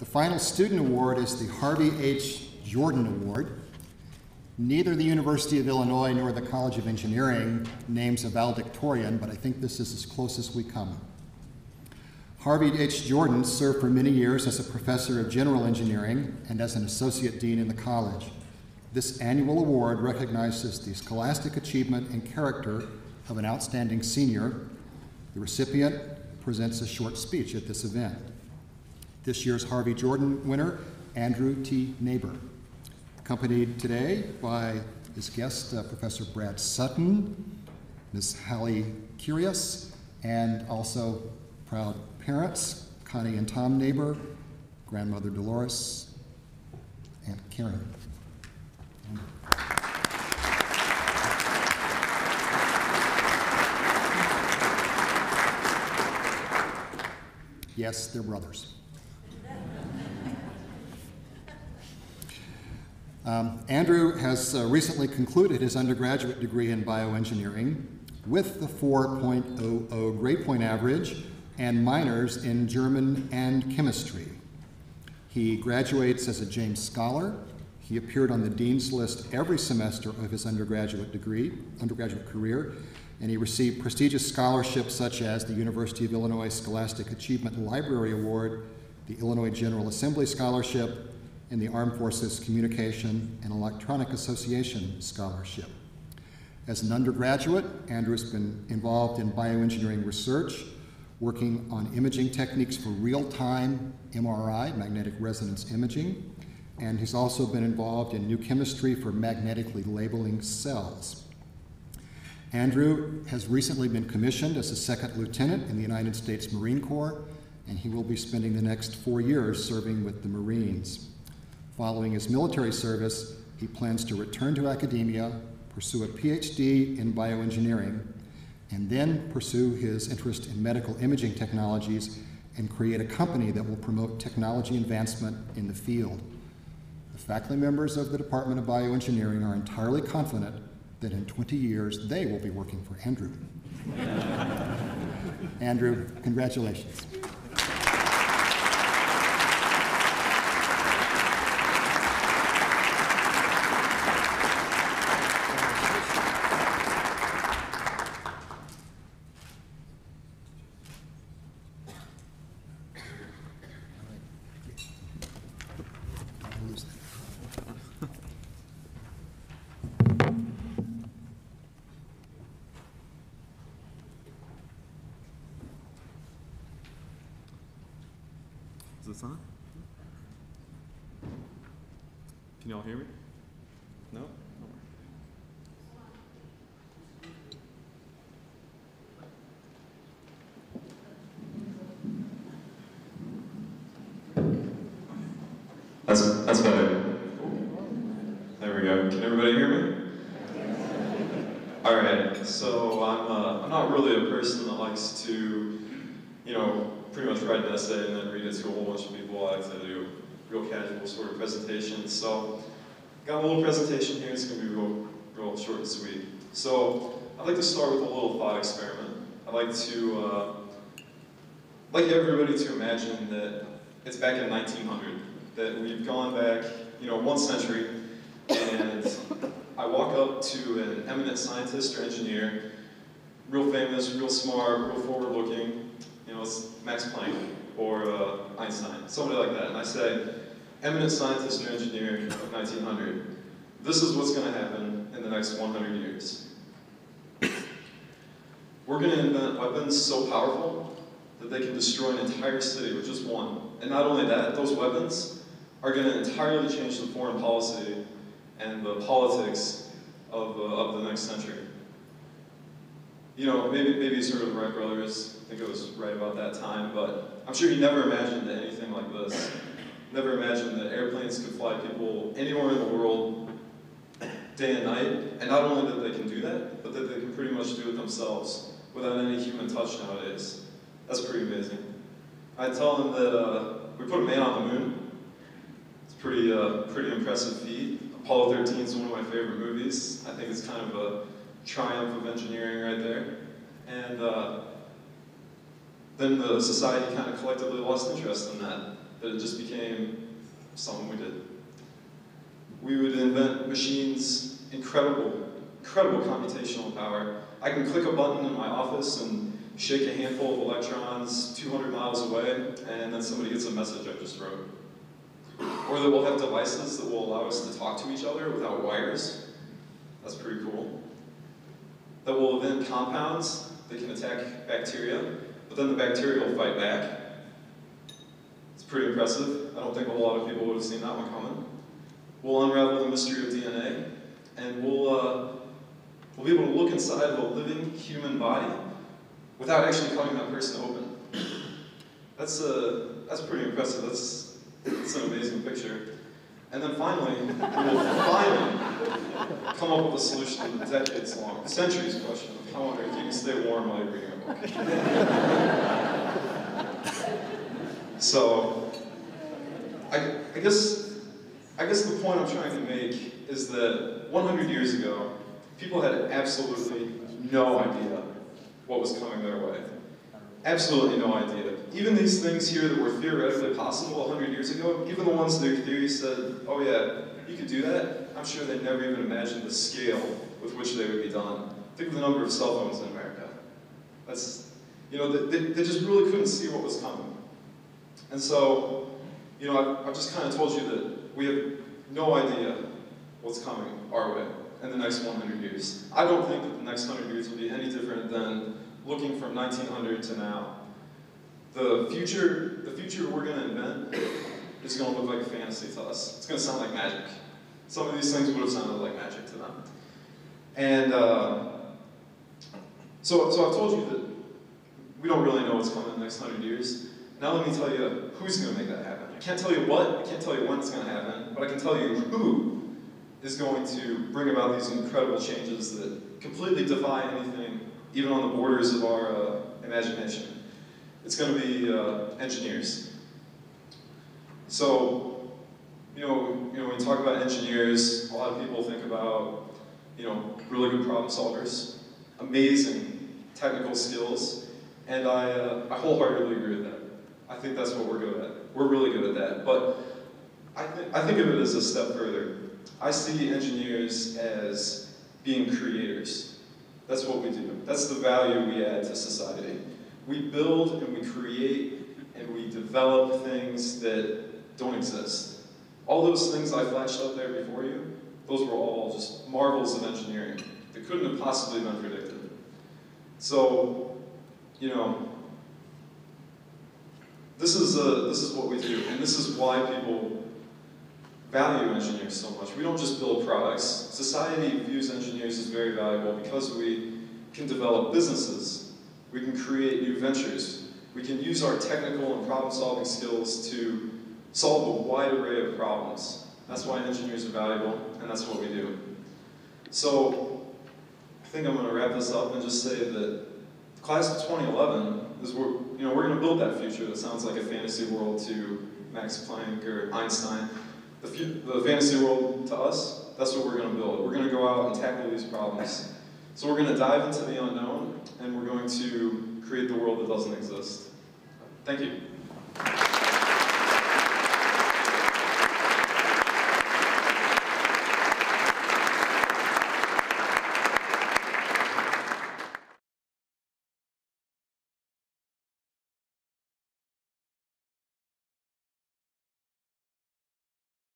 The final student award is the Harvey H. Jordan Award. Neither the University of Illinois nor the College of Engineering names a valedictorian, but I think this is as close as we come. Harvey H. Jordan served for many years as a professor of general engineering and as an associate dean in the college. This annual award recognizes the scholastic achievement and character of an outstanding senior. The recipient presents a short speech at this event. This year's Harvey Jordan winner, Andrew T. Neighbor, accompanied today by his guest, Professor Brad Sutton, Ms. Hallie Curious, and also proud parents, Connie and Tom Neighbor, grandmother Dolores, Aunt Karen. Yes, they're brothers. Andrew has recently concluded his undergraduate degree in bioengineering with the 4.00 grade point average and minors in German and chemistry. He graduates as a James Scholar. He appeared on the Dean's List every semester of his undergraduate career, and he received prestigious scholarships such as the University of Illinois Scholastic Achievement Library Award, the Illinois General Assembly Scholarship, and the Armed Forces Communication and Electronic Association Scholarship. As an undergraduate, Andrew has been involved in bioengineering research, working on imaging techniques for real-time MRI, magnetic resonance imaging, and he's also been involved in new chemistry for magnetically labeling cells. Andrew has recently been commissioned as a second lieutenant in the United States Marine Corps, and he will be spending the next 4 years serving with the Marines. Following his military service, he plans to return to academia, pursue a PhD in bioengineering, and then pursue his interest in medical imaging technologies and create a company that will promote technology advancement in the field. The faculty members of the Department of Bioengineering are entirely confident that in 20 years they will be working for Andrew. Andrew, congratulations. Is this on? Can you all hear me? No? That's better. There we go. Can everybody hear me? All right. So I'm not really a person that likes to, pretty much write an essay and then read it to a whole bunch of people. I like to do real casual sort of presentations. So got a little presentation here. It's going to be real short and sweet. So I'd like to start with a little thought experiment. I'd like everybody to imagine that it's back in 1900, that we've gone back, 1 century, and I walk up to an eminent scientist or engineer, real famous, real smart, real forward-looking, it's Max Planck or Einstein, somebody like that, and I say, eminent scientist or engineer of 1900, this is what's going to happen in the next 100 years. We're going to invent weapons so powerful that they can destroy an entire city with just one. And not only that, those weapons are going to entirely change the foreign policy and the politics of the next century. Maybe you heard of the Wright brothers. I think it was right about that time, but I'm sure you never imagined anything like this. Never imagined that airplanes could fly people anywhere in the world, day and night, and not only that they can do that, but that they can pretty much do it themselves without any human touch nowadays. That's pretty amazing. I tell them that we put a man on the moon. It's pretty impressive feat. Apollo 13 is one of my favorite movies. I think it's kind of a triumph of engineering right there. And then the society kind of collectively lost interest in that. that it just became something we did. We would invent machines, incredible computational power. I can click a button in my office and shake a handful of electrons 200 miles away, and then somebody gets a message I just wrote. Or that we'll have devices that will allow us to talk to each other without wires. That's pretty cool. That will invent compounds that can attack bacteria, but then the bacteria will fight back. It's pretty impressive. I don't think a lot of people would have seen that one coming. We'll unravel the mystery of DNA, and we'll be able to look inside of a living human body without actually cutting that person open. That's pretty impressive. That's an amazing picture. And then finally, we'll finally come up with a solution to the decades-long, centuries question of how on earth you can stay warm while you're reading a book. So, I guess the point I'm trying to make is that 100 years ago, people had absolutely no idea what was coming their way. Absolutely no idea. Even these things here that were theoretically possible 100 years ago, even the ones their theory said, oh yeah, you could do that, I'm sure they never even imagined the scale with which they would be done. Think of the number of cell phones in America. That's, you know, they just really couldn't see what was coming. And so, you know, I've just kind of told you that we have no idea what's coming our way in the next 100 years. I don't think that the next 100 years will be any different than looking from 1900 to now. The future we're going to invent is going to look like a fantasy to us. It's going to sound like magic. Some of these things would have sounded like magic to them. And so I've told you that we don't really know what's coming in the next 100 years. Now let me tell you who's going to make that happen. I can't tell you what, I can't tell you when it's going to happen, but I can tell you who is going to bring about these incredible changes that completely defy anything, even on the borders of our imagination. It's going to be engineers. So, you know, when you talk about engineers, a lot of people think about, you know, really good problem solvers, amazing technical skills, and I wholeheartedly agree with that. I think that's what we're good at. We're really good at that. But I think of it as a step further. I see engineers as being creators. That's what we do. That's the value we add to society. We build and we create and we develop things that don't exist. All those things I flashed up there before you, those were all just marvels of engineering that couldn't have possibly been predicted. So, you know, this is what we do, and this is why people value engineers so much. We don't just build products. Society views engineers as very valuable because we can develop businesses. We can create new ventures. We can use our technical and problem-solving skills to solve a wide array of problems. That's why engineers are valuable, and that's what we do. So, I think I'm going to wrap this up and just say that the class of 2011 is we're going to build that future that sounds like a fantasy world to Max Planck or Einstein. The fantasy world to us, that's what we're going to build. We're going to go out and tackle these problems. So we're going to dive into the unknown, and we're going to create the world that doesn't exist. Thank you.